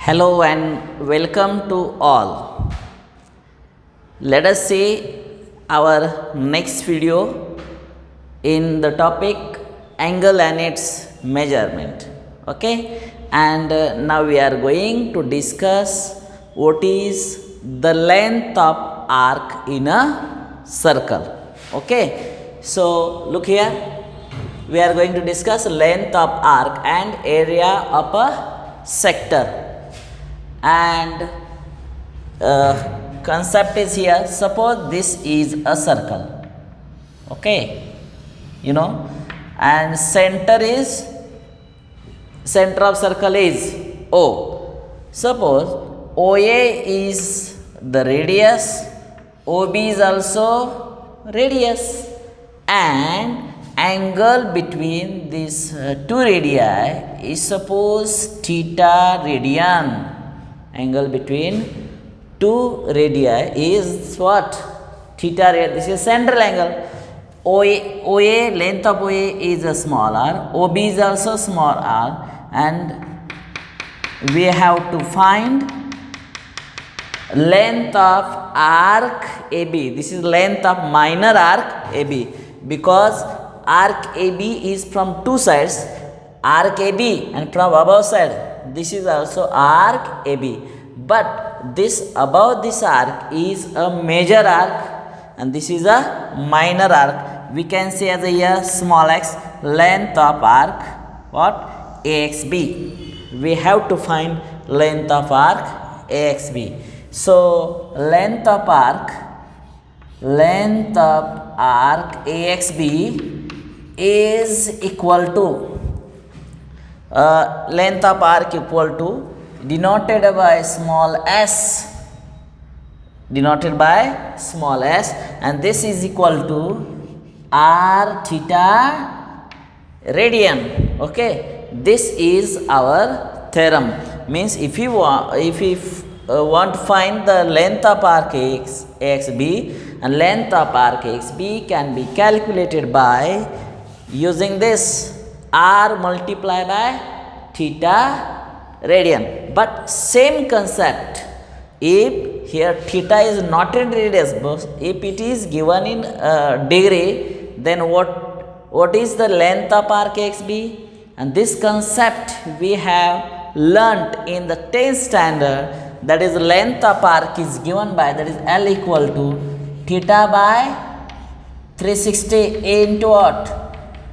Hello and welcome to all. Let us see our next video in the topic angle and its measurement. Okay, and now we are going to discuss what is the length of arc in a circle. Okay, so look here, we are going to discuss length of arc and area of a sector. And concept is here. Suppose this is a circle, okay, and center of circle is O. Suppose OA is the radius, OB is also radius, and angle between these two radii is suppose theta radian. Angle between two radii is what? Theta radian. This is central angle. OA, length of OA is a small r, OB is also small r, and we have to find length of arc AB. This is length of minor arc AB, because arc AB is from two sides, arc AB, and from above side this is also arc AB, but this above this arc is a major arc and this is a minor arc. We can say as a here small x, length of arc what? AXB. We have to find length of arc AXB. So length of arc AXB is equal to length of arc equal to denoted by small s, and this is equal to r theta radian. Okay, this is our theorem. Means if you want to find the length of arc AXB, and length of arc AXB can be calculated by using this r multiplied by theta radian. But same concept, if here theta is not in radius, but if it is given in degree, then what is the length of arc AXB? And this concept we have learnt in the 10th standard, that is length of arc is given by, that is L equal to theta by 360 into what?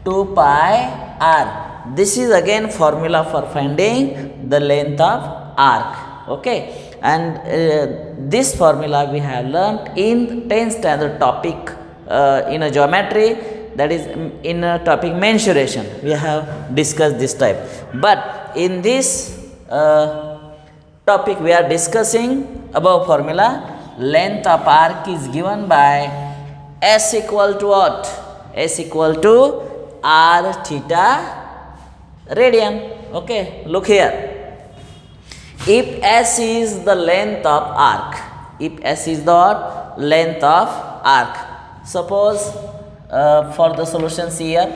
2 pi r. This is again formula for finding the length of arc. Okay, and this formula we have learnt in 10th standard topic in a geometry, that is in a topic mensuration. We have discussed this type, but in this topic we are discussing above formula. Length of arc is given by S equal to what? S equal to r theta radian. Okay, look here. If S is the length of arc, suppose for the solutions here,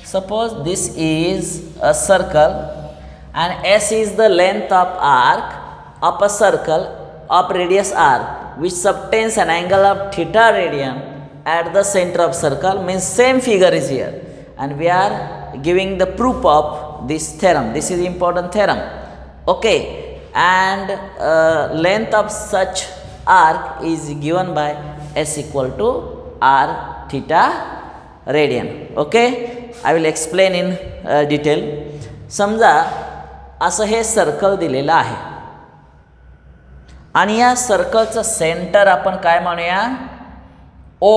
suppose this is a circle and S is the length of arc of a circle of radius r, which subtends an angle of theta radian at the center of circle. Means same figure is here, and we are giving the proof of this theorem. This is important theorem. Okay, and length of such arc is given by S equal to r theta radian. Okay, I will explain in detail. समजा असं हे circle दिलेलं आहे आणि या सर्कलचं centre आपण काय म्हणूया? ओ.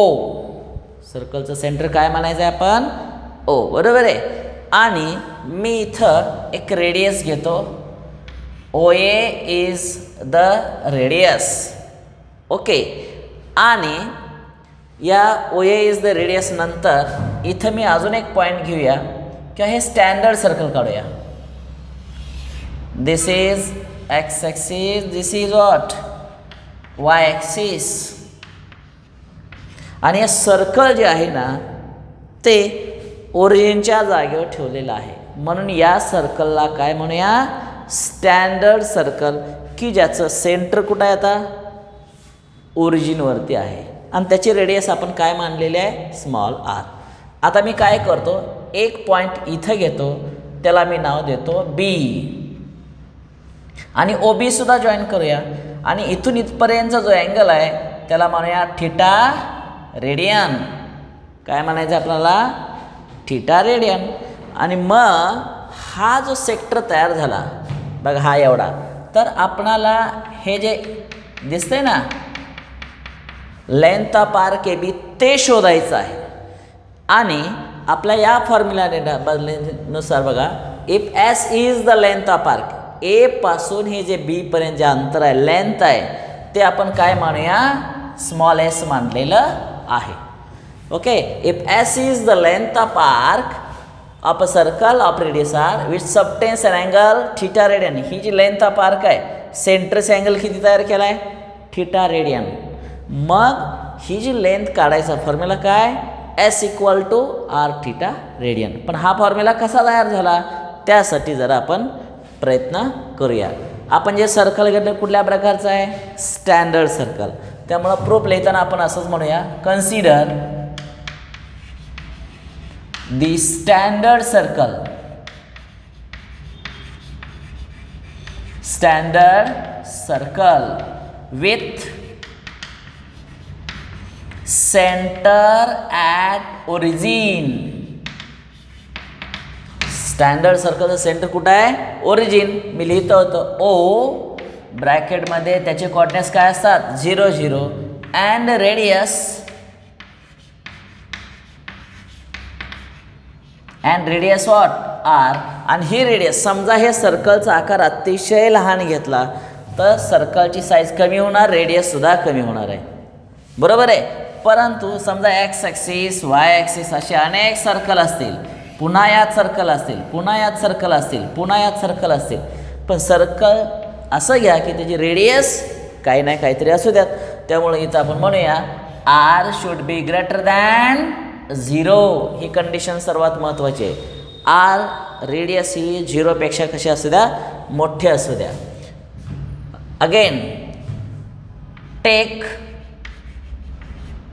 सर्कलचं सेंटर काय म्हणायचं आहे आपण? ओ, बरोबर आहे. आणि मी इथं एक रेडियस घेतो. OA is the radius. Okay, आणि या OA इज द रेडियस नंतर इथं मी अजून एक पॉईंट घेऊया किंवा हे स्टँडर्ड सर्कल काढूया. This is x axis, this is what? y axis. आणि हे सर्कल जे आहे ना ते ओरिजिनच्या जागेवर ठेवलेलं आहे, म्हणून या सर्कलला काय म्हणूया? स्टँडर्ड सर्कल की ज्याचं सेंटर कुठं आहे आता ओरिजिनवरती आहे आणि त्याची रेडियस आपण काय मानलेली आहे स्मॉल आर. आता मी काय करतो एक पॉईंट इथं घेतो त्याला मी नाव देतो बी आणि ओ बी सुद्धा जॉईन करूया आणि इथून इथपर्यंतचा जो अँगल आहे त्याला म्हणूया थीटा रेडियन. काय म्हणायचं आपल्याला थीटा रेडियन. आणि मग हा जो सेक्टर तयार झाला बघा हा एवढा तर आपणाला हे जे दिसतंय ना length of arc A B ते शोधायचं आहे. आणि आपल्या या फॉर्म्युलानुसार बघा if S is the length of arc A पासून हे जे बी पर्यंत जे अंतर आहे लेंथ आहे ते आपण काय मानूया स्मॉल एस मानलेलं आहे. Okay if S is the length of arc of a circle of radius R which subtends an angle theta radian. ही जी लेंथ ऑफ आर्क आहे सेंटरचा अँगल किती तयार केला आहे थीटा रेडियन. मग ही जी लेंथ काढायचा फॉर्म्युला काय S equal to R theta radian. पण हा फॉर्म्युला कसा तयार झाला त्यासाठी जरा आपण प्रयत्न करूया. आपण जे सर्कल घेतलं कुठल्या प्रकारचं आहे स्टँडर्ड सर्कल. त्यामुळं प्रूफ लिहिताना आपण असंच म्हणूया consider the standard circle. Standard circle with centre at origin. Standard सर्कलचं सेंटर कुठं आहे ओरिजिन. मी लिहितो होतं ओ ब्रॅकेटमध्ये त्याचे कॉर्डिनेट्स काय असतात 0 0 अँड रेडियस वॉट आर. आणि ही रेडियस समजा हे सर्कलचा आकार अतिशय लहान घेतला तर सर्कलची साईज कमी होणार रेडियससुद्धा कमी होणार आहे बरोबर आहे. परंतु समजा एक्स ॲक्सिस वाय ॲक्सिस असे अनेक सर्कल असतील पुन्हा यात सर्कल असतील पुन्हा यात सर्कल असतील पुन्हा यात सर्कल असतील पण सर्कल असं घ्या की त्याची रेडियस काही नाही काहीतरी असू द्यात. त्यामुळे इथं आपण म्हणूया R should be greater than 0. ही कंडिशन सर्वात महत्त्वाची आहे. आर रेडियस ही 0पेक्षा कशी असू द्या मोठी असू द्या. अगेन टेक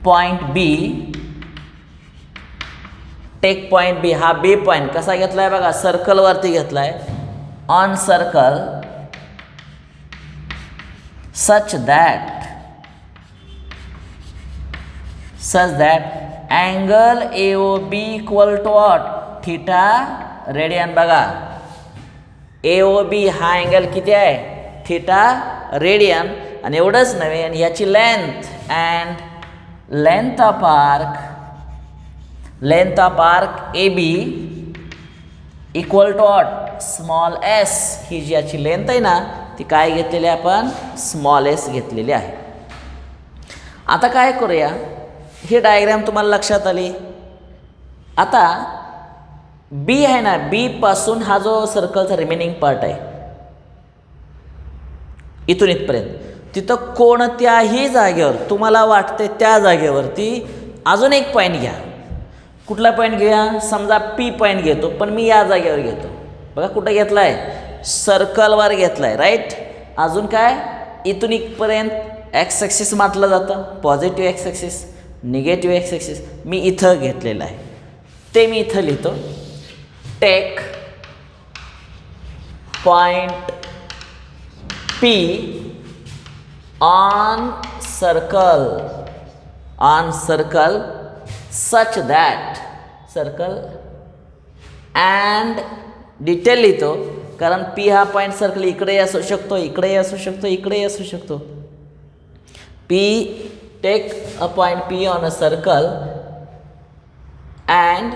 पॉइंट बी. टेक पॉइंट बी. हा बी पॉइंट कसा घेतला आहे बघा सर्कलवरती घेतला आहे on circle such that angle A O B equal to what theta radian. बघा ए ओ बी हा अँगल किती आहे थीटा रेडियन. आणि एवढंच नव्हे आणि याची length and length of arc A B equal to what small S. ही जी याची लेंथ आहे ना ती काय घेतलेली आहे आपण स्मॉल एस घेतलेली आहे. आता काय करूया ही डायग्राम तुम्हाला लक्षात आली. आता बी आहे ना बी पासून हा जो सर्कलचा रिमेनिंग पार्ट आहे इथून इथपर्यंत तिथं कोणत्याही जागेवर तुम्हाला वाटते त्या जागेवरती अजून एक पॉईंट घ्या. कुठला पॉईंट घ्या समजा पी पॉईंट घेतो पण मी या जागेवर घेतो. बघा कुठं घेतला आहे सर्कलवर घेतला आहे राईट. अजून काय इथून इथपर्यंत एक्स ॲक्सिस म्हटलं जातं positive X axis negative X axis मी इथं घेतलेलं आहे ते मी इथं लिहितो. Take point P on circle such that circle and detail लिहितो कारण पी हा पॉईंट सर्कल इकडेही असू शकतो इकडेही असू शकतो इकडेही असू शकतो. P take a point P on a circle and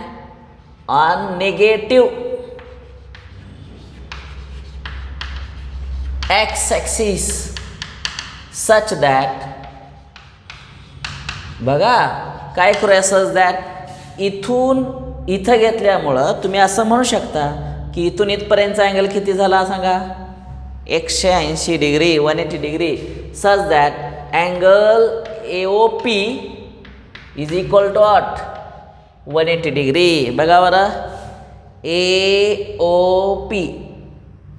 on negative X axis such that. बघा काय करूया सच दॅट इथून इथं घेतल्यामुळं तुम्ही असं म्हणू शकता की इथून इथपर्यंतचा अँगल किती झाला सांगा 180 degree 180 degree. Such that angle A O P is equal to what 180 degree. बघा बरं ए ओ पी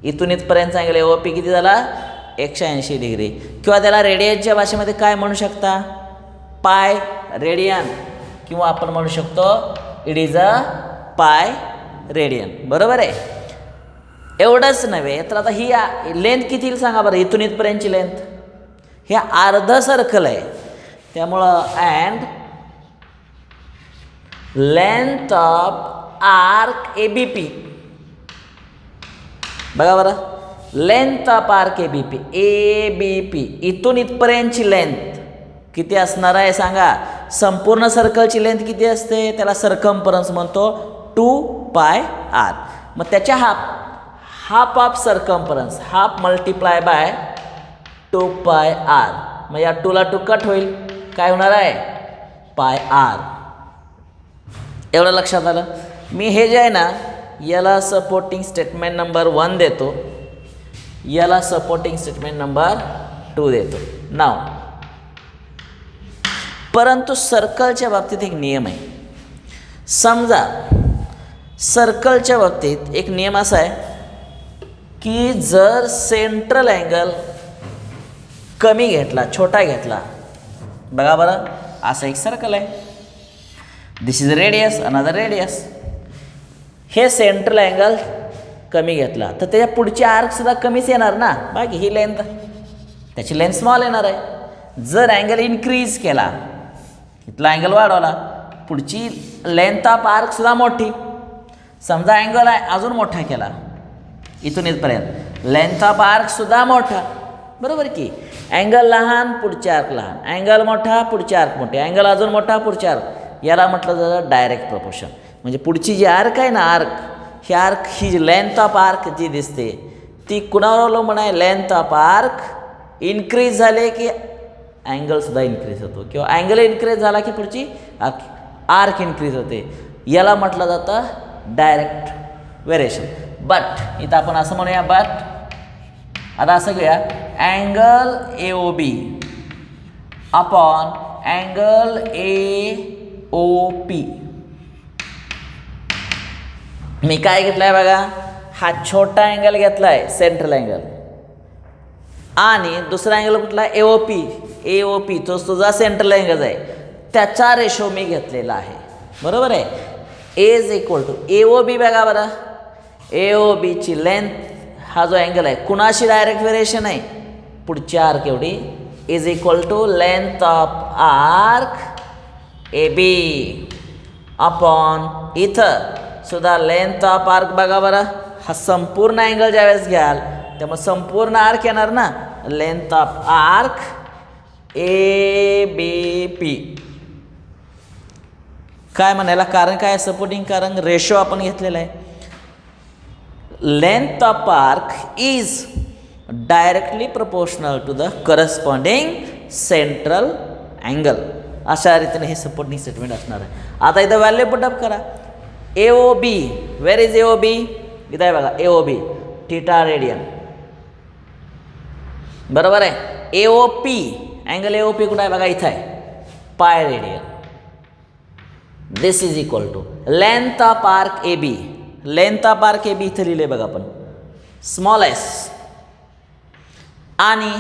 इथून इथपर्यंतचा अँगल ओ पी किती झाला 180 डिग्री. किंवा त्याला रेडियनच्या भाषेमध्ये काय म्हणू शकता, पाय रेडियन, किंवा आपण म्हणू शकतो इट इज अ पाय रेडियन. बरोबर आहे. एवढंच नव्हे तर आता ही लेंथ किती येईल सांगा बरं, इथून इथपर्यंतची लेंथ, हे अर्ध सर्कल आहे त्यामुळं and length of arc A B P. बघा बरं, length of arc A B P, A B P इथून इथपर्यंतची लेंथ किती असणार आहे सांगा. संपूर्ण सर्कलची लेंथ किती असते, त्याला सर्कम्फरन्स म्हणतो 2πr. मग त्याच्या half of circumference, half multiply by 2πr. मग या 2 ला 2 कट होईल, काय होणार आहे πr. एवढं लक्षात आलं. मी हे जे आहे ना याला सपोर्टिंग स्टेटमेंट नंबर 1 देतो, याला सपोर्टिंग स्टेटमेंट नंबर 2 देतो. नाव परंतु सर्कलच्या बाबतीत एक नियम आहे. समजा सर्कलच्या बाबतीत एक नियम असा आहे की जर सेंट्रल अँगल कमी घेतला, छोटा घेतला, बघा बरं असं एक सर्कल आहे, this is radius, another radius, हे सेंट्रल अँगल कमी घेतला तर त्याच्या पुढची आर्कसुद्धा कमीच येणार ना, बाकी ही लेंथ त्याची लेंथ स्मॉल येणार आहे. जर अँगल इन्क्रीज केला, इथला अँगल वाढवला, पुढची लेंथ ऑफ आर्कसुद्धा मोठी, समजा अँगल आहे अजून मोठा केला इथून इथपर्यंत, लेंथ ऑफ आर्कसुद्धा मोठा, बरोबर की. अँगल लहान पुढचे आर्क लहान, अँगल मोठा पुढचे आर्क मोठे, अँगल अजून मोठा पुढचे आर्क, याला म्हटलं जातं डायरेक्ट प्रपोर्शन. म्हणजे पुढची जी आर्क आहे ना आर्क, ही आर्क ही जी लेंथ ऑफ आर्क जी दिसते ती कुणावर अवलंबून आहे, लेंथ ऑफ आर्क इन्क्रीज झाले की अँगलसुद्धा इन्क्रीज होतो, किंवा अँगल इन्क्रीज झाला की पुढची आर्क इन्क्रीज होते, याला म्हटलं जातं डायरेक्ट व्हेरिएशन. बट इथं आपण असं म्हणूया, बट आता असं घेऊया, angle A O B upon angle A O P. मी काय घेतलं आहे बघा, हा छोटा अँगल घेतला आहे सेंट्रल अँगल, आणि दुसरा अँगल कुठला ए ओ पी, ए ओ पी तो तुझा सेंट्रल अँगल आहे, त्याचा रेशो मी घेतलेला आहे. बरोबर आहे. A is equal to A O B. बघा बरं, ए ओ बीची लेंथ, हा जो अँगल आहे कुणाशी डायरेक्ट व्हेरिएशन आहे, पुढची आर्क एवढी, is equal to length of arc A B upon इथं सुद्धा लेंथ ऑफ आर्क. बघा बरं, हा संपूर्ण अँगल ज्यावेळेस घ्याल त्यामुळे संपूर्ण आर्क येणार ना, length of arc A B P. काय म्हणायला कारण काय, सपोर्टिंग कारण रेशो आपण घेतलेला आहे. Length of arc is directly proportional to the corresponding central angle. अशा रीतीने हे सपोर्टिंग स्टेटमेंट असणार आहे. आता इथं व्हॅल्यू पुटअप करा. ए O B, where is a O बी, इथं आहे बघा A O B, theta radian, बरोबर आहे. A O P, angle A O P कुठं आहे बघा, इथं आहे pi radian. This is equal to length of arc A B, length of arc A B इथं लिहिले बघा आपण स्मॉल एस, आणि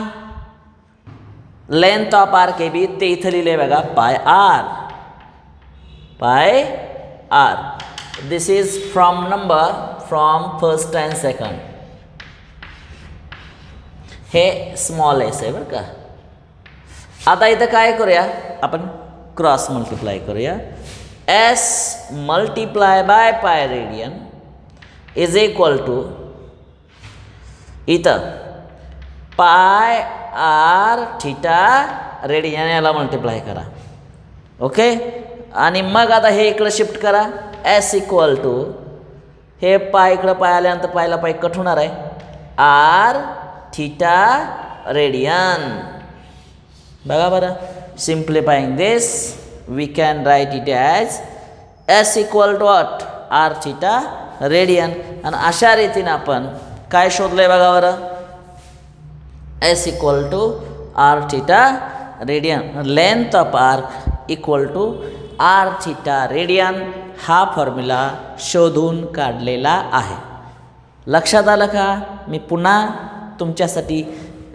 length of arc A B ते इथं लिहिले बघा pi R, pi R. This is from number from first and second. हे स्मॉल एस आहे बरं का. आता इथं काय करूया आपण, क्रॉस मल्टिप्लाय करूया. S multiply by pi radian is equal to इथं पाय आर थीटा रेडियन, याला मल्टिप्लाय करा. ओके. आणि मग आता हे इकडं शिफ्ट करा. एस इक्वल टू हे पाय इकडं पाय आल्यानंतर पायला पाय कट होणार आहे, आर थीटा रेडियन. बघा बरं, simplifying this we can write it as S equal to what, R theta radian. आणि अशा रीतीने आपण काय शोधलं आहे बघा बरं, S equal to R theta radian, length of arc equal to R theta radian, हा फॉर्म्युला शोधून काढलेला आहे. लक्षात आलं का? मी पुन्हा तुमच्यासाठी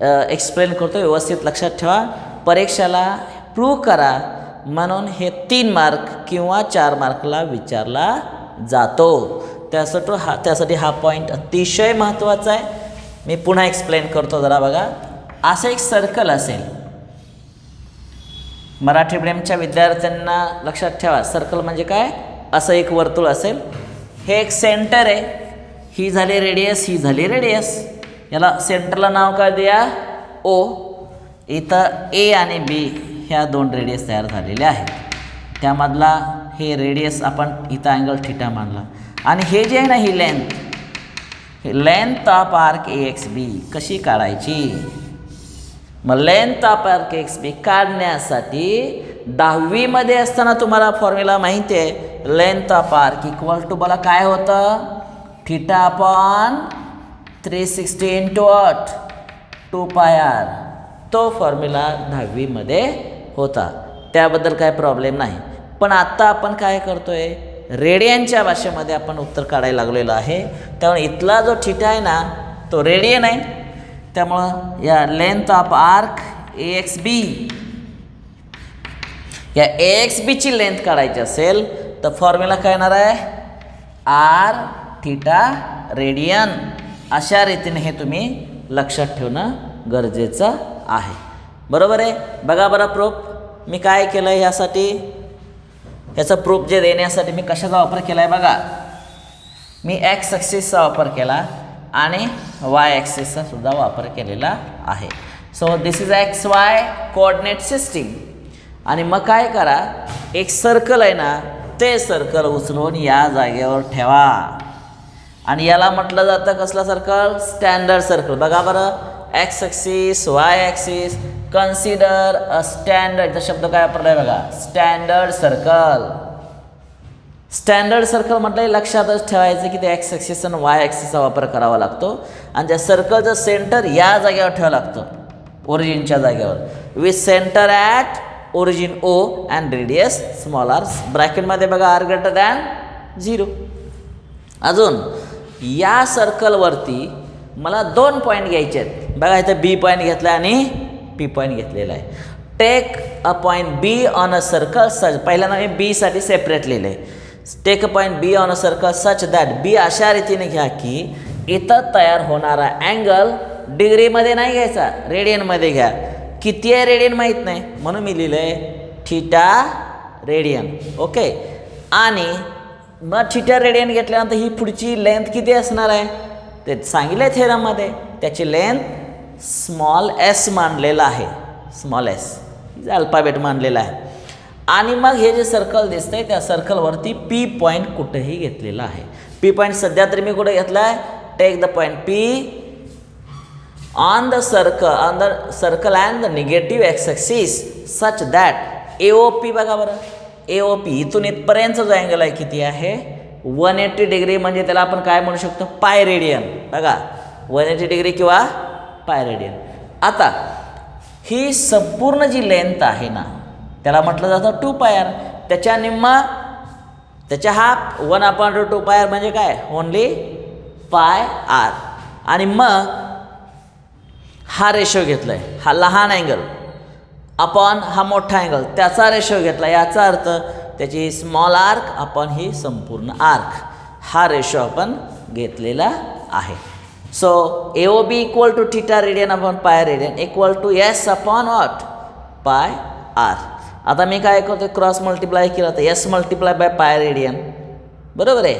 एक्सप्लेन करतो, व्यवस्थित लक्षात ठेवा. परीक्षेला प्रूव्ह करा म्हणून हे 3 मार्क किंवा 4 मार्कला विचारला जातो. त्यासाठी हा पॉईंट अतिशय महत्त्वाचा आहे. मी पुन्हा एक्सप्लेन करतो, जरा बघा. असं एक सर्कल असेल, मराठी मीडियमच्या विद्यार्थ्यांना लक्षात ठेवा, सर्कल म्हणजे काय? असं एक वर्तुळ असेल, हे एक सेंटर आहे, ही झाली रेडियस, ही झाली रेडियस. याला सेंटरला नाव काय द्या? ओ. इथं ए आणि बी ह्या 2 रेडियस तयार झालेल्या आहेत. त्यामधला हे रेडियस आपण इथं अँगल थिटा मानला. आणि हे जे आहे ना, ही length of arc A X B कशी काढायची? मग length of arc X B काढण्यासाठी 10वीमध्ये असताना तुम्हाला फॉर्म्युला माहिती आहे. Length of arc equal to मला काय होतं? थिटा अपॉन 360 इंटू 8 2 पाय आर. तो फॉर्म्युला 10वीमध्ये होता, त्याबद्दल काय प्रॉब्लेम नाही. पण आत्ता आपण काय करतोय? रेडियनच्या भाषेमध्ये आपण उत्तर काढायला लागलेलो आहे. त्यामुळे इथला जो थिटा आहे ना, तो रेडियन आहे. त्यामुळं या length of arc A X B, या ए एक्स बीची लेंथ काढायची असेल तर फॉर्म्युला काय येणार आहे? R theta radian. अशा रीतीने हे तुम्ही लक्षात ठेवणं गरजेचं आहे. बरोबर आहे? बघा बरं प्रूफ मी काय केलं आहे ह्यासाठी. ह्याचं प्रूफ जे देण्यासाठी मी कशाचा वापर केला आहे बघा. मी एक्स ॲक्सिसचा वापर केला आणि वाय ॲक्सिसचा सुद्धा वापर केलेला आहे. So this is x Y coordinate system. आणि मग काय करा, एक सर्कल आहे ना, ते सर्कल उचलून या जागेवर ठेवा. आणि याला म्हटलं जातं कसलं सर्कल? Standard circle. बघा बरं, x axis, Y axis, consider अ स्टँडर्ड, शब्द काय वापरला आहे बघा, स्टँडर्ड सर्कल. स्टँडर्ड सर्कल म्हटलं लक्षातच ठेवायचं की ते एक्स ॲक्सिस आणि वाय ॲक्सिसचा वापर करावा लागतो. आणि त्या सर्कलचं सेंटर या जागेवर ठेवावं लागतं, ओरिजिनच्या जागेवर, with centre at origin O and radius small R. ब्रॅकेटमध्ये बघा आर ग्रेटर दॅन 0. अजून या सर्कलवरती मला 2 पॉईंट घ्यायचे आहेत. बघा इथं बी पॉईंट घेतला आणि पी पॉईंट घेतलेला आहे. Take a point B on a circle such, पहिल्यांदा मी बीसाठी सेपरेट लिहिलं आहे. Take a point B on a circle such that, B अशा रीतीने घ्या की इथं तयार होणारा अँगल डिग्रीमध्ये नाही घ्यायचा, रेडियनमध्ये घ्या. किती आहे रेडियन माहीत नाही म्हणून मी लिहिलं आहे थिटा रेडियन. ओके. आणि मग थिटा रेडियन घेतल्यानंतर ही पुढची लेंथ किती असणार आहे ते सांगितलं आहे थेरममध्ये. त्याची लेंथ स्मॉल एस मानलेला आहे, स्मॉल एस अल्फाबेट मानलेला आहे. आणि मग हे जे सर्कल दिसतंय त्या सर्कलवरती पी पॉईंट कुठेही घेतलेला आहे. पी पॉईंट सध्या तरी मी कुठे घेतला आहे? Take the point P on the circle and the negative X axis such that A O P, बघा बरं, ए ओ पी इथून इथपर्यंतचा जो अँगल आहे किती आहे? 180 डिग्री. म्हणजे त्याला आपण काय म्हणू शकतो? Pi radian. बघा 180 डिग्री किंवा पाय रेडियन. आता ही संपूर्ण जी लेंथ आहे ना, त्याला म्हटलं जातं 2 पाय आर. त्याच्या निम्मा, त्याच्या हाफ 1/2 पाय आर म्हणजे काय? ओनली पाय आर. आणि मग हा रेशो घेतला आहे, हा लहान अँगल अपॉन हा मोठा अँगल, त्याचा रेशो घेतला. याचा अर्थ त्याची स्मॉल आर्क अपॉन ही संपूर्ण आर्क, हा रेशो आपण घेतलेला आहे. So A O B equal to theta radian upon pi radian equal to S upon what? Pi R. आता मी काय करतो? क्रॉस मल्टिप्लाय केला तर S multiply by pi radian. बरोबर आहे.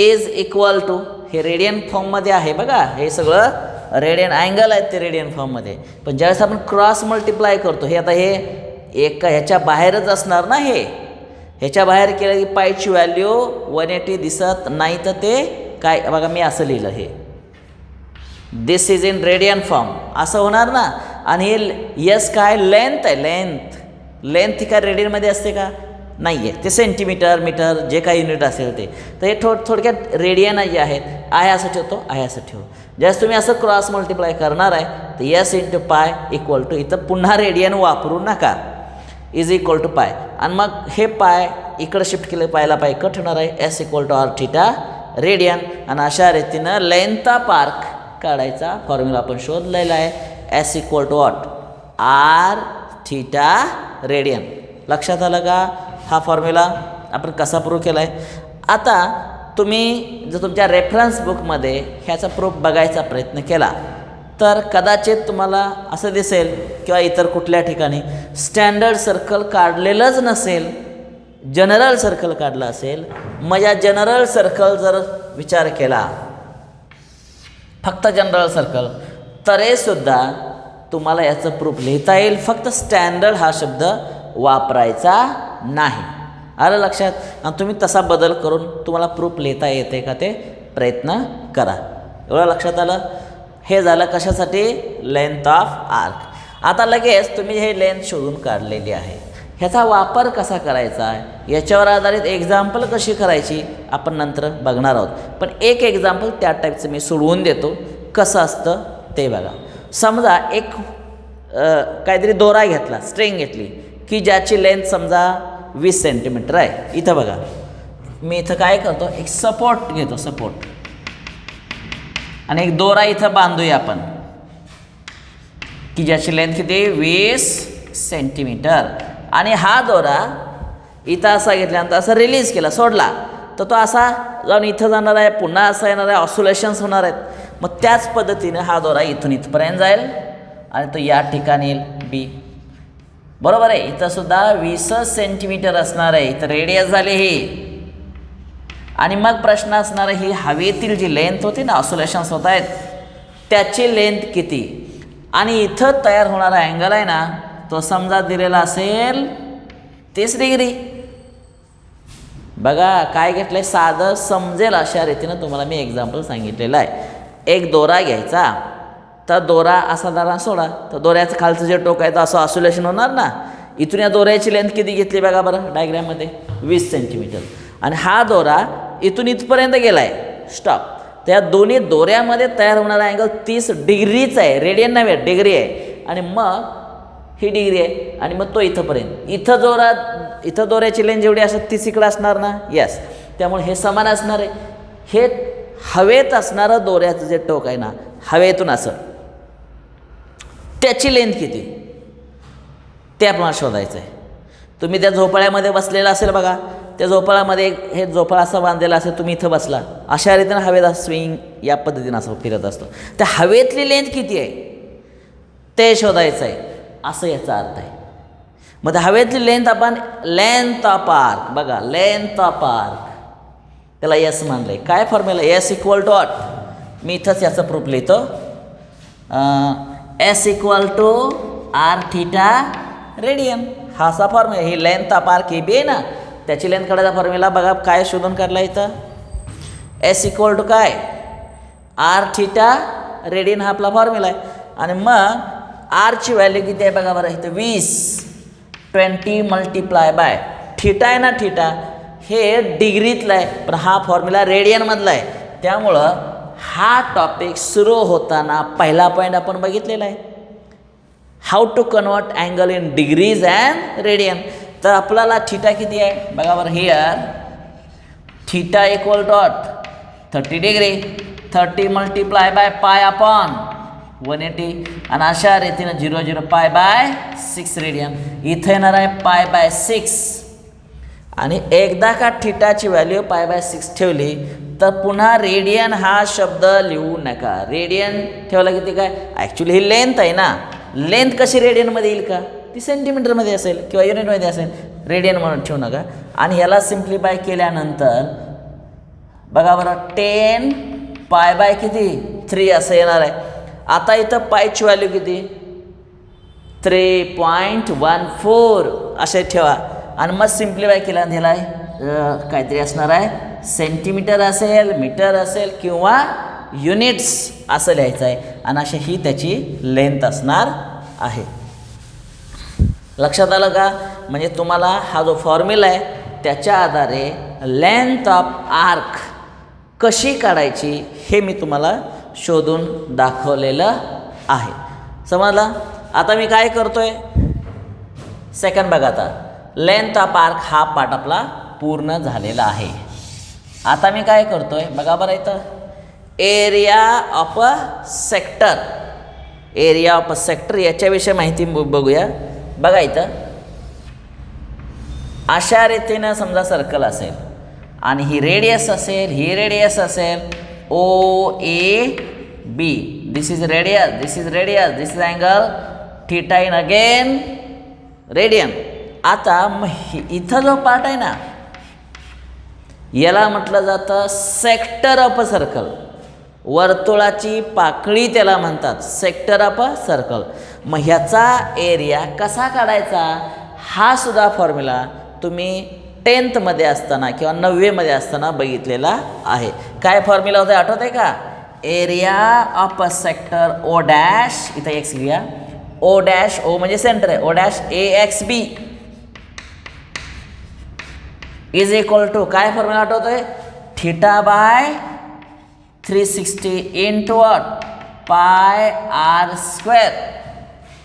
इज इक्वल टू, हे रेडियन फॉर्ममध्ये आहे बघा, हे सगळं रेडियन अँगल आहेत ते रेडियन फॉर्ममध्ये. पण ज्यावेळेस आपण क्रॉस मल्टिप्लाय करतो, हे आता हे एक ह्याच्या बाहेरच असणार ना, हे ह्याच्या बाहेर केलं की पायची व्हॅल्यू 180 दिसत नाही. तर ते काय बघा, मी असं लिहिलं, हे दिस इज इन रेडियन फॉर्म असं होणार ना. आणि हे यस काय? लेंथ आहे. लेंथ काय रेडियनमध्ये असते का? नाही आहे. ते सेंटीमीटर, मीटर, जे काही युनिट असेल ते. तर हे थोडक्यात रेडियन जे आहेत, आहे असं ठेवतो, आहे असं ठेवू. ज्यावेळेस तुम्ही असं क्रॉस मल्टिप्लाय करणार आहे तर S into pi equal to, इथं पुन्हा रेडियन वापरू नका, इज इक्वल टू पाय. आणि मग हे पाय इकडं शिफ्ट केलं, पायला पाय इकडं ठेवणार आहे, S equal to R theta radian. आणि अशा रीतीनं लेंथ ऑफ आर्क काढायचा फॉर्म्युला आपण शोधलेला आहे. S equal to what R theta radian. लक्षात आलं का हा फॉर्म्युला आपण कसा प्रूव्ह केला आहे. आता तुम्ही जर तुमच्या रेफरन्स बुकमध्ये ह्याचा प्रूफ बघायचा प्रयत्न केला तर कदाचित तुम्हाला असं दिसेल किंवा इतर कुठल्या ठिकाणी स्टँडर्ड सर्कल काढलेलंच नसेल, जनरल सर्कल काढलं असेल. मग या जनरल सर्कल जर विचार केला फक्त जनरल सर्कल तरीसुद्धा तुम्हाला याचं प्रूफ लिहिता येईल. फक्त स्टँडर्ड हा शब्द वापरायचा नाही. आलं लक्षात. आणि तुम्ही तसा बदल करून तुम्हाला प्रूफ लिहिता येते का ते प्रयत्न करा. एवढं लक्षात आलं. हे झालं कशासाठी लेंथ ऑफ आर्क. आता लगेच तुम्ही हे लेंथ शोधून काढलेली आहे. ह्याचा वापर कसा करायचा आहे याच्यावर आधारित एक्झाम्पल कशी करायची आपण नंतर बघणार आहोत. पण एक एक्झाम्पल त्या टाईपचं मी सोडवून देतो. कसं असतं ते बघा. समजा एक काहीतरी दोरा घेतला, स्ट्रिंग घेतली की ज्याची लेंथ समजा 20 सेंटीमीटर आहे. इथं बघा मी इथं काय करतो, एक सपोर्ट घेतो, सपोर्ट, आणि एक दोरा इथं बांधूया आपण की ज्याची लेंथ किती 20 सेंटीमीटर. आणि हा दोरा इथं असा घेतल्यानंतर असं रिलीज केला, सोडला तर तो असा जाऊन इथं जाणार आहे, पुन्हा असा येणार आहे, ऑस्युलेशन्स होणार आहेत. मग त्याच पद्धतीने हा दोरा इथून इथपर्यंत जाईल आणि तो या ठिकाणी येईल बी. बरोबर आहे. इथं सुद्धा 20 सेंटीमीटर असणार आहे. इथं रेडियस झाली ही. आणि मग प्रश्न असणार ही हवेतील जी लेंथ होती ना, ऑस्युलेशन्स होत आहेत त्याची लेंथ किती. आणि इथं तयार होणारा अँगल आहे ना तो समजा दिलेला असेल 30 डिग्री. बघा काय घेतलं आहे, साधं समजेल अशा रीतीनं तुम्हाला मी एक्झाम्पल सांगितलेलं आहे. एक दोरा घ्यायचा, तर दोरा असा दारा सोडा, तर दोऱ्याचं खालचं जे टोक आहे तर असं ऑस्युलेशन होणार ना. इथून या दोऱ्याची लेंथ किती घेतली बघा बरं डायग्रॅममध्ये 20 सेंटीमीटर. आणि हा दोरा इथून इथपर्यंत गेला आहे, स्टॉप. त्या दोन्ही दोऱ्यामध्ये तयार होणारा अँगल 30 डिग्रीचा आहे, रेडियन नव्हे डिग्री आहे. आणि मग ही डिग्री आहे आणि मग तो इथंपर्यंत. इथं दोऱ्याची लेंथ जेवढी असं 30 इकडं असणार ना. यस. त्यामुळे हे समान असणार आहे. हे हवेत असणारं दोऱ्याचं जे टोक आहे ना, हवेतून असं, त्याची लेंथ किती ते आपल्याला शोधायचं आहे. तुम्ही त्या झोपाळ्यामध्ये बसलेला असेल बघा, त्या झोपाळ्यामध्ये हे झोपाळा असं बांधलेला असेल, तुम्ही इथं बसला, अशा रीतीनं हवेत स्विंग या पद्धतीनं असं फिरत असतो. त्या हवेतली लेंथ किती आहे ते शोधायचं आहे, असं याचा अर्थ आहे. मग त्या हवेतली लेंथ आपण लेंथ ऑफ आर्क, बघा लेंथ ऑफ आर्क, त्याला एस मानलं आहे. काय formula, S equal to what. मी इथंच याचं प्रूफ लिहितो. S equal to R theta radian. हा असा फॉर्म्युला. ही लेंथ ऑफ आर्क ही बी आहे ना, त्याची लेंथ काढायचा फॉर्म्युला बघा काय शोधून काढला इथं. एस इक्वल टू काय आर थीटा रेडियन हा आपला फॉर्म्युला आहे. आणि मग आरची व्हॅल्यू किती आहे बघा बरं इथं 20. 20 मल्टिप्लाय बाय थीटा आहे ना, थीटा हे डिग्रीतला आहे पण हा फॉर्म्युला रेडियनमधला आहे. त्यामुळं हा टॉपिक सुरू होताना पहिला पॉईंट आपण बघितलेला आहे, how to convert angle in degrees and radian. तर आपल्याला थीटा किती आहे बघा बरं. Here theta equal to 30 degree. 30 multiply by pi upon 180. आणि अशा रीतीनं 0 पाय बाय 6 रेडियन. इथं येणार आहे पाय बाय 6. आणि एकदा का थीटाची व्हॅल्यू पाय बाय 6 ठेवली तर पुन्हा रेडियन हा शब्द लिहू नका. रेडियन ठेवला किती काय, ॲक्च्युली ही लेंथ आहे ना, लेंथ कशी रेडियनमध्ये येईल का, ती सेंटीमीटरमध्ये असेल किंवा युनिटमध्ये असेल, रेडियन म्हणून ठेवू नका. आणि ह्याला सिम्प्लिफाय केल्यानंतर बघा बरं 10 पाय बाय किती 3 असं येणार आहे. आता इथं पायची व्हॅल्यू किती 3.14 असे ठेवा. आणि मग सिम्प्लिफाय केल्यानंतर ह्याला काहीतरी असणार आहे, सेंटीमीटर असेल, मीटर असेल किंवा युनिट्स असं लिहायचं आहे. आणि अशी ही त्याची लेंथ असणार आहे. लक्षात आलं का. म्हणजे तुम्हाला हा जो फॉर्म्युला आहे त्याच्या आधारे लेंथ ऑफ आर्क कशी काढायची हे मी तुम्हाला शोधून दाखवलेलं आहे. समजला. आता मी काय करतोय, सेकंड बघा. आता लेंथ ऑफ आर्क हा पार्ट आपला पूर्ण झालेला आहे. आता मी काय करतोय बघा बरं इथं, area of a sector, area of a sector याच्याविषयी माहिती बघूया. बघा इथं अशा रीतीनं समजा सर्कल असेल आणि ही रेडियस असेल, ही रेडियस असेल, O A B, this is radius, this is radius, this is angle theta in again radian. आता इथं जो पार्ट आहे ना याला म्हटलं जातं सेक्टर ऑफ अ सर्कल, वर्तुळाची पाकळी त्याला म्हणतात, सेक्टर ऑफ अ सर्कल. मग ह्याचा एरिया कसा काढायचा हा सुद्धा फॉर्म्युला तुम्ही 10th मध्ये असताना किंवा 9वी मध्ये असताना बघितलेला आहे. काय फॉर्म्युला होता आठवत आहे का? Area of a sector O dash, इथं एक्स घेऊया, ओ डॅश, ओ म्हणजे सेंटर आहे, O dash A X B is equal to काय फॉर्म्युला आठवतोय? Theta by 360 into what pi R square,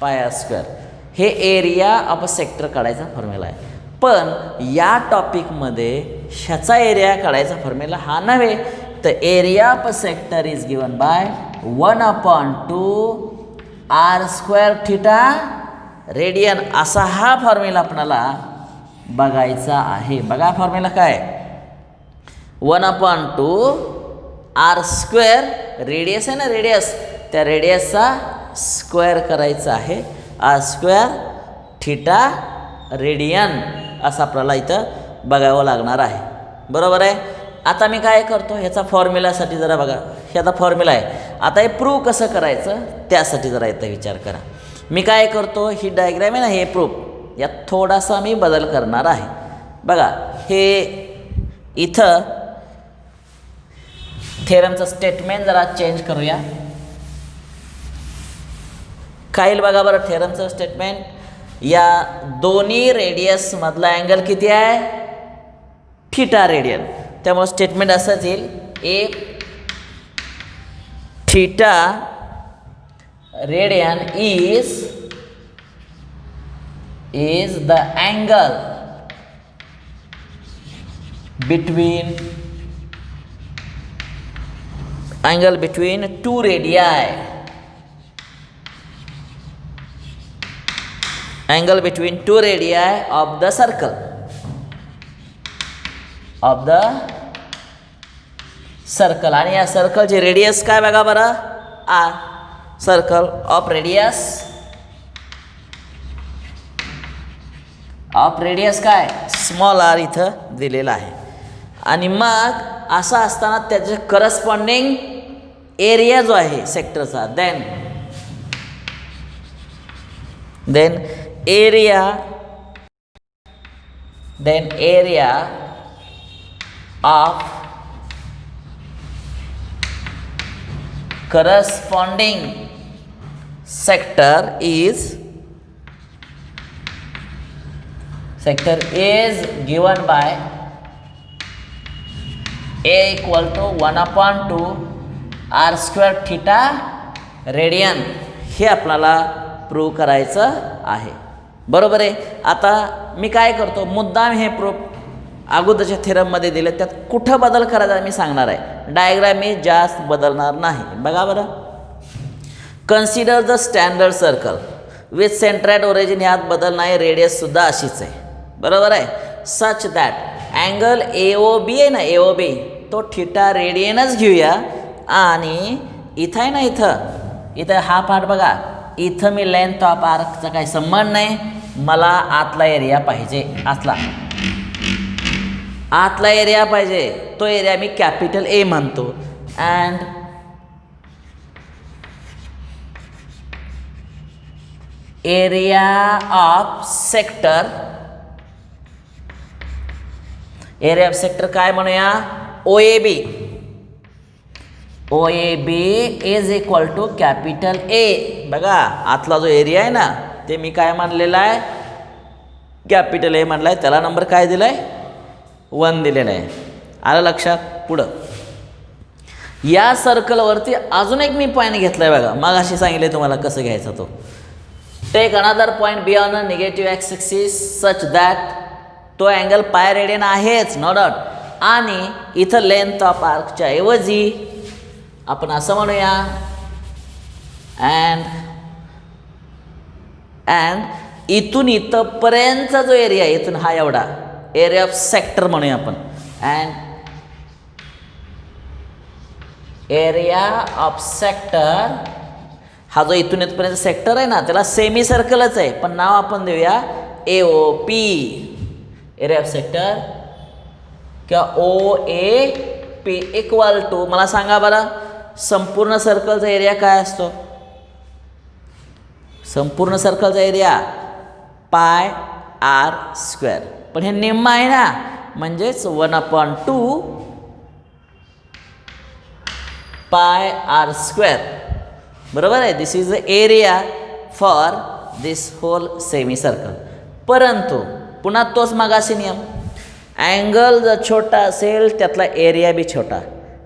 pi R square. हे एरिया ऑफ अ सेक्टर काढायचा formula आहे. पण या टॉपिकमध्ये ह्याचा एरिया काढायचा फॉर्म्युला हा नव्हे, तर area of a sector is given by 1/2 R square theta radian, असा हा फॉर्म्युला आपल्याला बघायचा आहे. बघा फॉर्म्युला काय, 1/2 आर स्क्वेअर, रेडियस आहे ना रेडियस, त्या रेडियसचा स्क्वेअर करायचा आहे, आर स्क्वेअर थीटा रेडियन असं आपल्याला इथं बघावं लागणार आहे. बरोबर आहे. आता मी काय करतो ह्याचा फॉर्म्युलासाठी जरा बघा, ह्याचा फॉर्म्युला आहे. आता हे प्रूव्ह कसं करायचं त्यासाठी जरा इथं विचार करा. मी काय करतो, ही डायग्राम आहे ना, हे प्रूफ, यात थोडासा मी बदल करणार आहे. बघा हे इथं थेरमचं स्टेटमेंट जरा चेंज करूया. काय येईल बघा बरं थेरमचं स्टेटमेंट, या दोन्ही रेडियस मधला अँगल किती आहे? Theta radian. त्यामुळे स्टेटमेंट असंच येईल, A theta radian is the angle between two radii, angle between two radii of the circle, आणि या सर्कलचे रेडियस काय बघा बरं, आर. सर्कल ऑफ रेडियस काय, स्मॉल आर इथं दिलेला आहे. आणि मग असं असताना त्याचे करस्पॉन्डिंग एरिया जो आहे सेक्टरचा, then area of corresponding sector is given by A equal to 1/2 R square theta radian. हे आपल्याला प्रूव्ह करायचं आहे. बरोबर आहे. आता मी काय करतो, मुद्दाम हे प्रूफ अगोदरच्या थेरममध्ये दिले, त्यात कुठं बदल करायचा मी सांगणार आहे. डायग्राम मी जास्त बदलणार नाही. बघा बरं, consider the standard circle with centre at origin, यात बदल नाही, रेडियससुद्धा अशीच आहे. बरोबर आहे. सच दॅट अँगल AOB आहे ना, AOB तो थीटा रेडियनच घेऊया. आणि इथं आहे ना, इथं हा पार्ट बघा, इथं मी लेंथ ऑफ आर्कचा काही संबंध नाही, मला आतला एरिया पाहिजे, आतला एरिया पाहिजे, तो एरिया मी कॅपिटल A म्हणतो. अँड एरिया ऑफ सेक्टर काय म्हणूया, OAB is equal to capital A. बघा आतला जो एरिया आहे ना, ते मी काय मानलेला आहे, कॅपिटल A मानला आहे. त्याला नंबर काय दिला आहे, 1 दिलेला आहे. आलं लक्षात. पुढं या सर्कलवरती अजून एक मी पॉईंट घेतला आहे बघा, मग अशी सांगितले तुम्हाला कसं घ्यायचा तो. Take another point beyond negative X axis such that तो अँगल पाय रेडियन आहेच, नो डाऊट, आणि इथं लेंथ ऑफ आर्कच्या ऐवजी आपण असं म्हणूया अँड इथून इथंपर्यंतचा जो एरिया आहे, इथून हा एवढा एरिया ऑफ सेक्टर म्हणूया आपण. अँड एरिया ऑफ सेक्टर हा जो इथून इथपर्यंत सेक्टर आहे ना, त्याला सेमी सर्कलच आहे, पण नाव आपण देऊया AOP, एरिया ऑफ सेक्टर किंवा OAP इक्वल टू, मला सांगा बरं, संपूर्ण सर्कलचा एरिया काय असतो? संपूर्ण सर्कलचा एरिया πr², पण हे निम्मा आहे ना, म्हणजेच 1/2 πr². बरोबर आहे. This is the area for this whole semi circle. परंतु पुन्हा तोच मागाशी नियम, अँगल जर छोटा असेल त्यातला एरिया बी छोटा,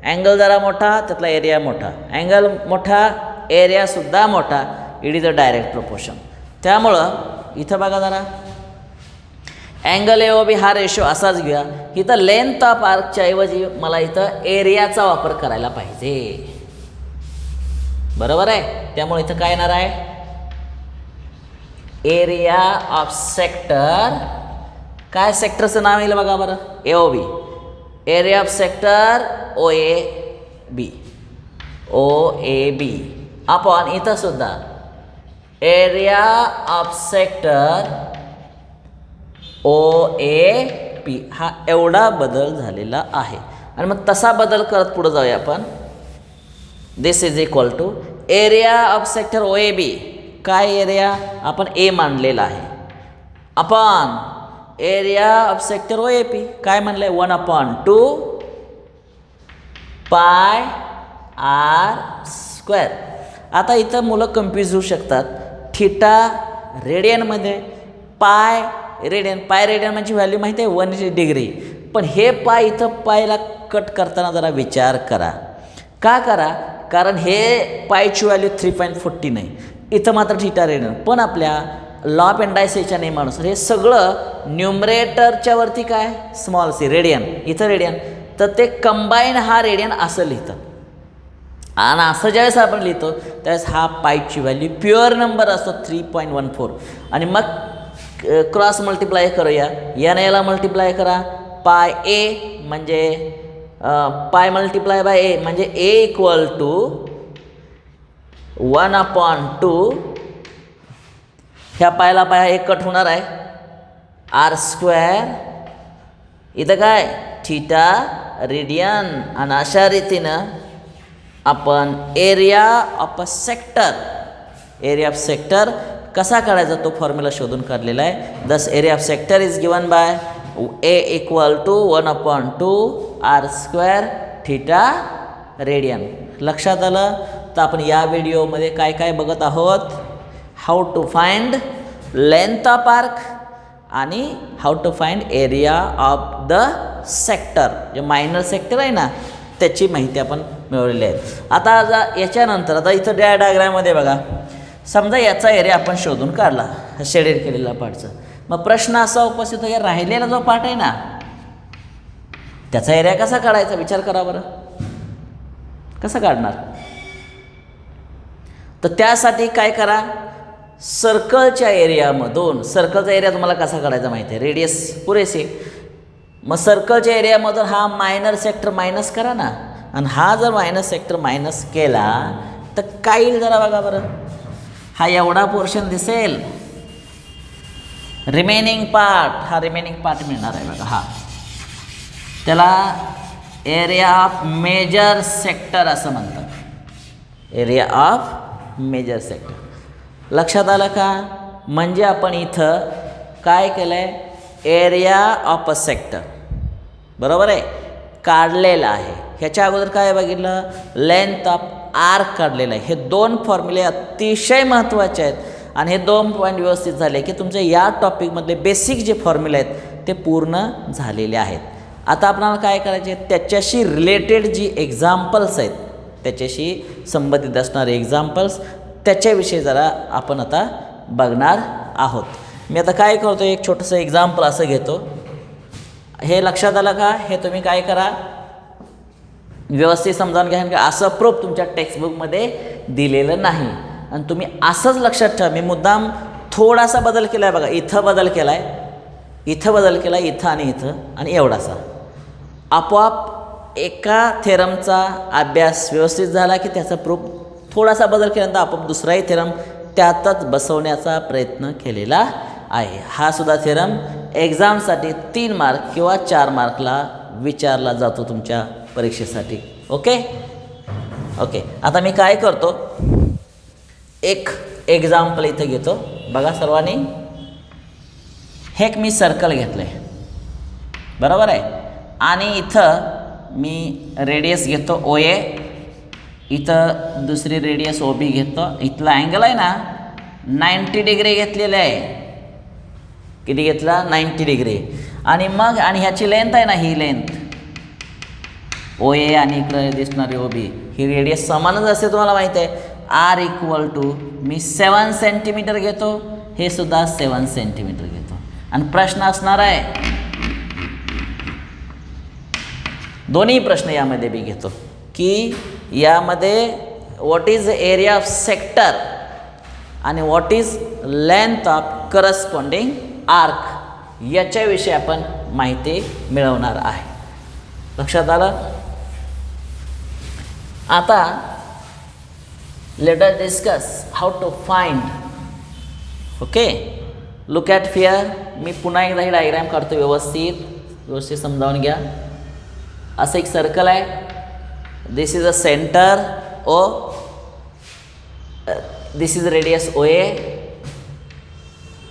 अँगल जरा मोठा त्यातला एरिया मोठा, अँगल मोठा एरियासुद्धा मोठा. It is a direct proportion. त्यामुळं इथं बघा जरा, अँगल AOB हा रेशो असाच घेऊया. इथं लेंथ ऑफ आर्कच्या ऐवजी मला इथं एरियाचा वापर करायला पाहिजे. बरोबर आहे. त्यामुळे इथं काय येणार आहे? Area of sector. काय सेक्टरचं नाव येईल बघा बरं? AOB. Area of sector OAB upon इथं सुद्धा एरिया ऑफ सेक्टर OAP. हा एवढा बदल झालेला आहे. आणि मग तसा बदल करत पुढे जाऊया आपण. This is equal to area of sector OAB. काय एरिया आपण A मानलेला आहे, upon area of sector OAP काय म्हणलं आहे? 1/2 πr². आता इथं मुलं कन्फ्यूज होऊ शकतात. थिटा रेडियनमध्ये, पाय रेडियन म्हणजे व्हॅल्यू माहिती आहे 180 डिग्री. पण हे पाय इथं पायला कट करताना जरा विचार करा. का करा? कारण हे पायची व्हॅल्यू 3.40 नाही, इथं मात्र थिटा रेडियन. पण आपल्या लॉ ऑफ एंडायसेच्या नियमानुसार हे सगळं न्यूमरेटरच्या वरती काय स्मॉल c रेडियन, इथं रेडियन, तर ते कंबाईन हा रेडियन असं लिहितं. आणि असं ज्यावेळेस आपण लिहितो त्यावेळेस हा पायची व्हॅल्यू प्युअर नंबर असतो 3.14. आणि मग क्रॉस मल्टिप्लाय करूया, याला मल्टिप्लाय करा. पाय A म्हणजे पाय मल्टिप्लाय बाय A म्हणजे A इक्वल टू 1/2. ह्या पायला पाय एक कट होणार आहे r². इथं काय थिटा रेडियन. आणि अशा रीतीनं आपण area of a sector, area of sector कसा काढायचा तो फॉर्म्युला शोधून काढलेला आहे. Thus area of sector is given by A equal to 1/2 r² theta radian. लक्षात आलं? तर आपण या व्हिडिओमध्ये काय काय बघत आहोत? How to find length of arc आणि how to find area of the sector. जे मायनर सेक्टर आहे ना त्याची माहिती आपण मिळवलेली आहे. आता याच्यानंतर आता इथं डायग्राममध्ये बघा, समजा याचा एरिया आपण शोधून काढला शेडेड केलेला पार्टचा. मग प्रश्न असा उपस्थित होतो, या राहिलेला जो पार्ट आहे ना त्याचा एरिया कसा काढायचा? विचार करा बरं, कसा काढणार? तर त्यासाठी काय करा, सर्कलच्या एरियामधून, सर्कलचा एरिया तुम्हाला कसा काढायचा माहिती आहे, रेडियस पुरेसे. मग सर्कलच्या एरियामधून हा मायनर सेक्टर मायनस करा ना. आणि हा जर मायनस सेक्टर मायनस केला तर काय येईल जरा बघा बरं. हा एवढा पोर्शन दिसेल, रिमेनिंग पार्ट, हा रिमेनिंग पार्ट मिळणार आहे बघा. हा त्याला एरिया ऑफ मेजर सेक्टर असं म्हणतात, एरिया ऑफ मेजर सेक्टर. लक्षात आलं का? म्हणजे आपण इथं काय केलं आहे, एरिया ऑफ अ सेक्टर बरोबर आहे काढलेला आहे. ह्याच्या अगोदर काय बघितलं, लेंथ ऑफ आर्क काढलेलं आहे. हे दोन फॉर्म्युले अतिशय महत्त्वाचे आहेत. आणि हे 2 पॉईंट व्यवस्थित झाले की तुमच्या या टॉपिकमधले बेसिक जे फॉर्म्युले आहेत ते पूर्ण झालेले आहेत. आता आपल्याला काय करायचे, त्याच्याशी रिलेटेड जी एक्झाम्पल्स आहेत, त्याच्याशी संबंधित असणारे एक्झाम्पल्स, त्याच्याविषयी जरा आपण आता बघणार आहोत. मी आता काय करतो, एक छोटंसं एक्झाम्पल असं घेतो. हे लक्षात आलं का? हे तुम्ही काय करा, व्यवस्थित समजावून घ्या. का असं प्रूफ तुमच्या टेक्स्टबुकमध्ये दिलेलं नाही. आणि तुम्ही असंच लक्षात ठेवा, मी मुद्दाम थोडासा बदल केला आहे बघा. इथं बदल केला आहे, इथं बदल केला आहे, इथं आणि इथं, आणि एवढासा. आपोआप एका थेरमचा अभ्यास व्यवस्थित झाला की त्याचा प्रूफ थोडासा बदल केल्यानंतर आपोआप दुसराही थेरम त्यातच बसवण्याचा प्रयत्न केलेला आहे. हा सुद्धा थेरम एक्झामसाठी 3 मार्क किंवा 4 मार्कला विचारला जातो तुमच्या परीक्षेसाठी. Okay okay. आता मी काय करतो, एक एक्झाम्पल इथं घेतो बघा सर्वांनी. हे एक मी सर्कल घेतलं आहे, बरोबर आहे. आणि इथं मी रेडियस घेतो OA, इथं दुसरी रेडियस OB घेतो. इथला अँगल आहे ना 90 डिग्री घेतलेलं आहे. किती घेतला? 90 डिग्री. आणि मग आणि ह्याची लेंथ आहे ना, ही लेंथ OA आणि इकडे दिसणारी OB, ही रेडियस समानच असते तुम्हाला माहीत आहे. R इक्वल टू मी 7 सेंटीमीटर घेतो, हे सुद्धा 7 सेंटीमीटर घेतो. आणि प्रश्न असणार आहे, दोन्ही प्रश्न यामध्ये मी घेतो की यामध्ये what is area of sector आणि what is length of corresponding arc, याच्याविषयी आपण माहिती मिळवणार आहे. लक्षात आलं? आता let us discuss how to find. Okay, look at fear. मी पुन्हा एकदा ही डायग्राम काढतो, व्यवस्थित समजावून घ्या. असं एक सर्कल आहे. This is a centre O, this is radius OA,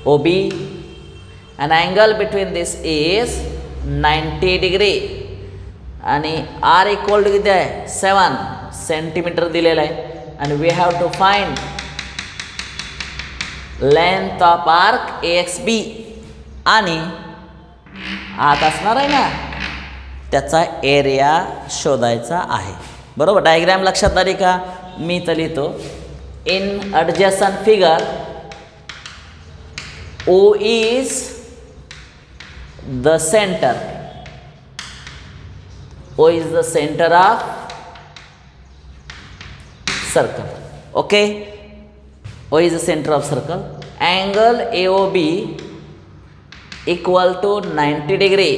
OB, and angle between this is 90 degree. आणि R इक्वल टू किती आहे? 7 सेंटीमीटर दिलेलं आहे. आणि we have to find length of arc AXB. आणि आत असणार आहे ना त्याचा एरिया शोधायचा आहे. बरोबर, डायग्राम लक्षात आली का? मी तर लिहितो, in adjacent figure O is the center. O is the center of circle. Okay, O is the center of circle. Angle AOB equal to 90 degree.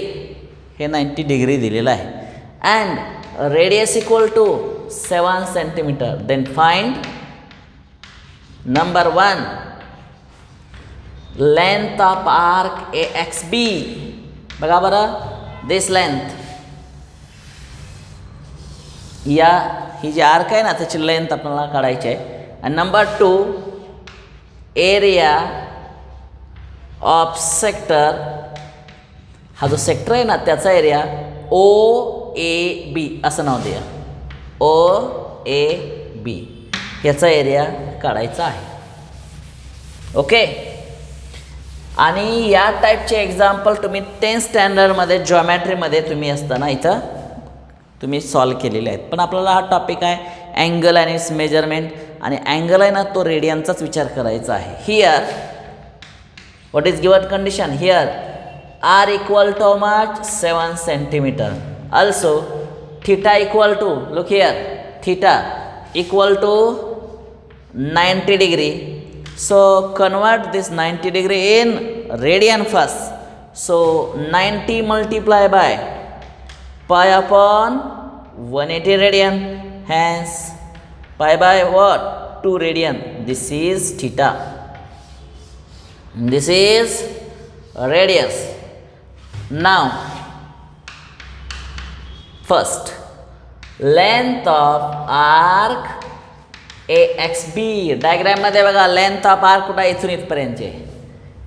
हे 90 डिग्री दिलेलं आहे. And radius equal to 7 centimeter. Then find number 1, length of arc AXB. बघा बरं, this length, या ही जी arc आहे ना त्याची length आपल्याला काढायची आहे. आणि नंबर 2, एरिया ऑफ सेक्टर, हा जो सेक्टर आहे ना त्याचा एरिया OAB असं नाव द्या, OAB, याचा एरिया काढायचा आहे. ओके. आणि या टाईपचे एक्झाम्पल तुम्ही 10th स्टँडर्डमध्ये जॉमेट्रीमध्ये तुम्ही असताना इथं तुम्ही सॉल्व केलेले आहेत. पण आपल्याला हा टॉपिक आहे अँगल आणि इट्स मेजरमेंट. आणि अँगल आहे ना तो रेडियनचाच विचार करायचा आहे. Here what is given condition? Here R equal to how much? 7 centimeter. Also theta equal to, look here, theta equal to 90 degree. So convert this 90 degree in radian first. So 90 multiplied by pi upon 180 radian. Hence pi by what? 2 radian. This is theta. This is radius. Now first length of arc AXB. डायग्राममध्ये बघा length of arc कुठं इथून इथपर्यंतचे,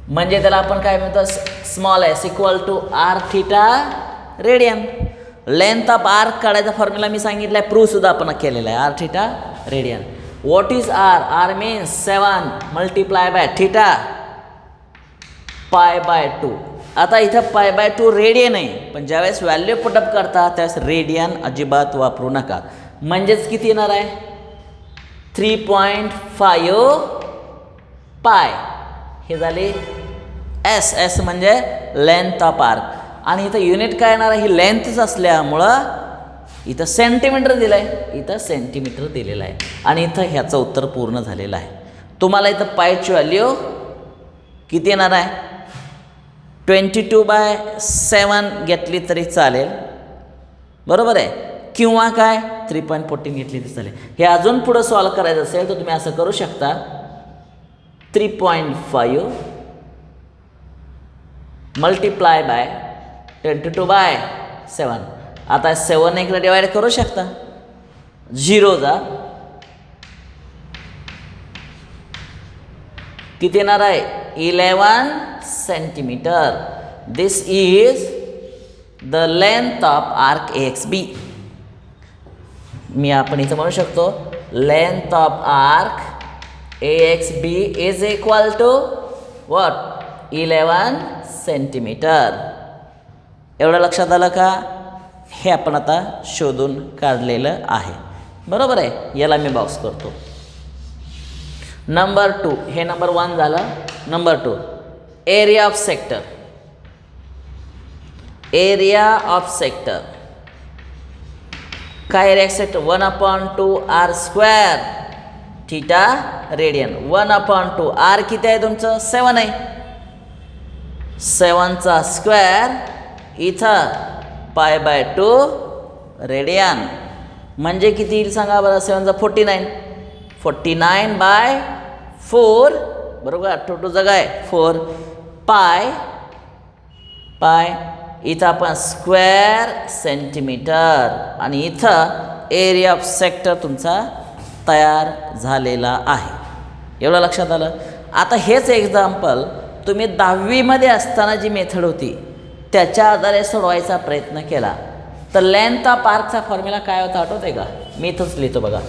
म्हणजे त्याला आपण काय म्हणतो, small S equal to R theta radian. Length of arc काढायचा फॉर्म्युला मी सांगितला आहे, प्रूव्ह सुद्धा आपण केलेला आहे, R theta radian. What is R? R means 7 multiply by theta pi by 2. आता इथं पाय बाय 2 रेडियन आहे, पण ज्यावेळेस व्हॅल्यू पुटअप करता त्यावेळेस रेडियन अजिबात वापरू नका. म्हणजेच किती येणार आहे? 3.5 पाय. हे झाले एस. एस म्हणजे लेंथ ऑफ आर्क. आणि इथं युनिट काय येणार आहे, ही लेंथच असल्यामुळं इथं सेंटीमीटर दिलं आहे, इथं सेंटीमीटर दिलेलं आहे आणि इथं ह्याचं उत्तर पूर्ण झालेलं आहे. तुम्हाला इथं पायची व्हॅल्यू किती येणार आहे, 22/7 घेतली तरी चालेल, बरोबर आहे, किंवा काय 3.14 घेतली तरी चालेल. हे अजून पुढं सॉल्व करायचं असेल तर तुम्ही असं करू शकता, 3.5 मल्टिप्लाय बाय 22/7. आता 7 एकला डिवाइड करू शकता, 0 जा किती येणार आहे, 11 centimetre. This is the length of arc AXB. आपण इथं म्हणू शकतो length of arc AXB is equal to what, 11 centimetre. एवढं लक्षात आलं का? हे आपण आता शोधून काढलेलं आहे, बरोबर आहे. याला मी बॉक्स करतो. नंबर 2, हे नंबर 1 झालं. Number 2, area of sector. Area of sector काय, area sector 1/2 r² theta radian. 1/2 r किती आहे तुमचं, 7 आहे. 7चा स्क्वेअर इथं π/2 रेडियन म्हणजे किती येईल सांगा बरं. 7चा 49, 49/4 बरोबर. 2 जगा आहे 4 पाय इथं आपण स्क्वेअर सेंटीमीटर आणि इथं एरिया ऑफ सेक्टर तुमचा तयार झालेला आहे. एवढं लक्षात आलं. आता हेच एक्झाम्पल तुम्ही 10वीमध्ये असताना जी मेथड होती त्याच्या आधारे सोडवायचा प्रयत्न केला तर लेंथ ऑफ आर्कचा फॉर्म्युला काय होता आठवत आहे का? मी इथंच लिहितो बघा.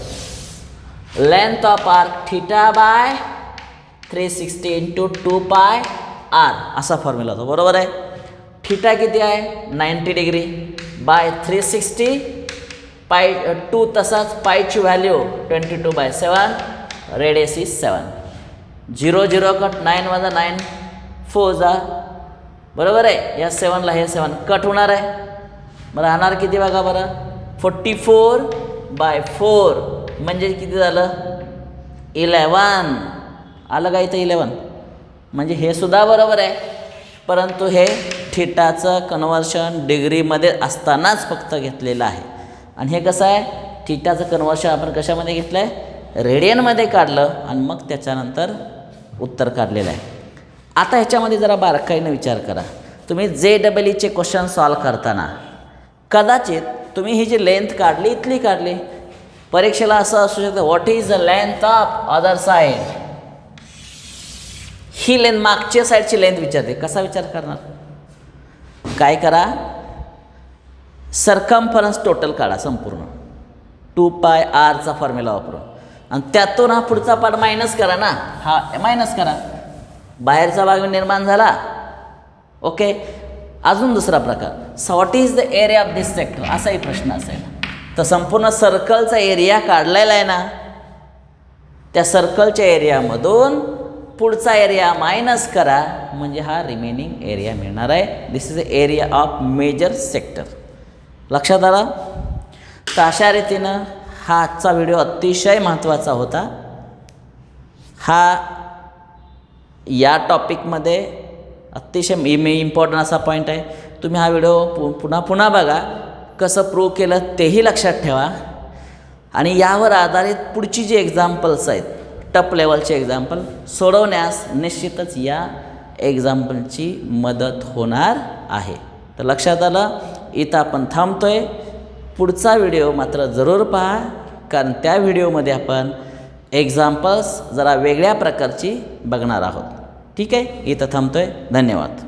लेंथ ऑफ आर्क θ/360 × 2πr असा फॉर्म्युला होता, बरोबर आहे. थिटा किती आहे, 90 डिग्री बाय 360 π2 तसाच पायची व्हॅल्यू 22/7 रेडियस इज 7. 0 0 कट 9 वजा 9 4 जा बरोबर आहे. या 7ला हे 7 कट होणार आहे, बरं राहणार किती बघा बरं, 44/4 म्हणजे किती झालं 11. आलं का इथं 11? म्हणजे हे सुद्धा बरोबर आहे, परंतु हे थिटाचं कन्व्हर्शन डिग्रीमध्ये असतानाच फक्त घेतलेलं आहे. आणि हे कसं आहे, थिटाचं कन्व्हर्शन आपण कशामध्ये घेतलं आहे, रेडियनमध्ये काढलं आणि मग त्याच्यानंतर उत्तर काढलेलं आहे. आता ह्याच्यामध्ये जरा बारकाईनं विचार करा. तुम्ही JEE क्वेश्चन सॉल्व करताना कदाचित तुम्ही ही जी लेंथ काढली इथली काढली, परीक्षेला असं असू शकतं what is the length of other side. He length मागच्या साईडची लेंथ विचारते, कसा विचार करणार? काय करा, सरकम्फरन्स टोटल काढा संपूर्ण 2πrचा फॉर्म्युला वापरून आणि त्यातून हा पुढचा पार्ट मायनस करा ना, हा मायनस करा, बाहेरचा भाग निर्माण झाला. ओके. अजून दुसरा प्रकार, what is the area of this sector असाही प्रश्न असेल तर संपूर्ण सर्कलचा एरिया काढलेला आहे ना, त्या सर्कलच्या एरियामधून पुढचा एरिया मायनस करा म्हणजे हा रिमेनिंग एरिया मिळणार आहे. This is the area of major sector. लक्षात आला. तर अशा रीतीनं हा आजचा व्हिडिओ अतिशय महत्त्वाचा होता. हा या टॉपिकमध्ये अतिशय इम्पॉर्टंट असा पॉईंट आहे. तुम्ही हा व्हिडिओ पुन्हा बघा, कसं प्रूव्ह केलं तेही लक्षात ठेवा आणि यावर आधारित पुढची जी एक्झाम्पल्स आहेत टप लेवलचे एक्झाम्पल सोडवण्यास निश्चितच या एक्झाम्पलची मदत होणार आहे. तर लक्षात आलं. इथं आपण थांबतोय. पुढचा व्हिडिओ मात्र जरूर पहा, कारण त्या व्हिडिओमध्ये आपण एक्झाम्पल्स जरा वेगळ्या प्रकारची बघणार आहोत. ठीक आहे. इथं थांबतोय. धन्यवाद.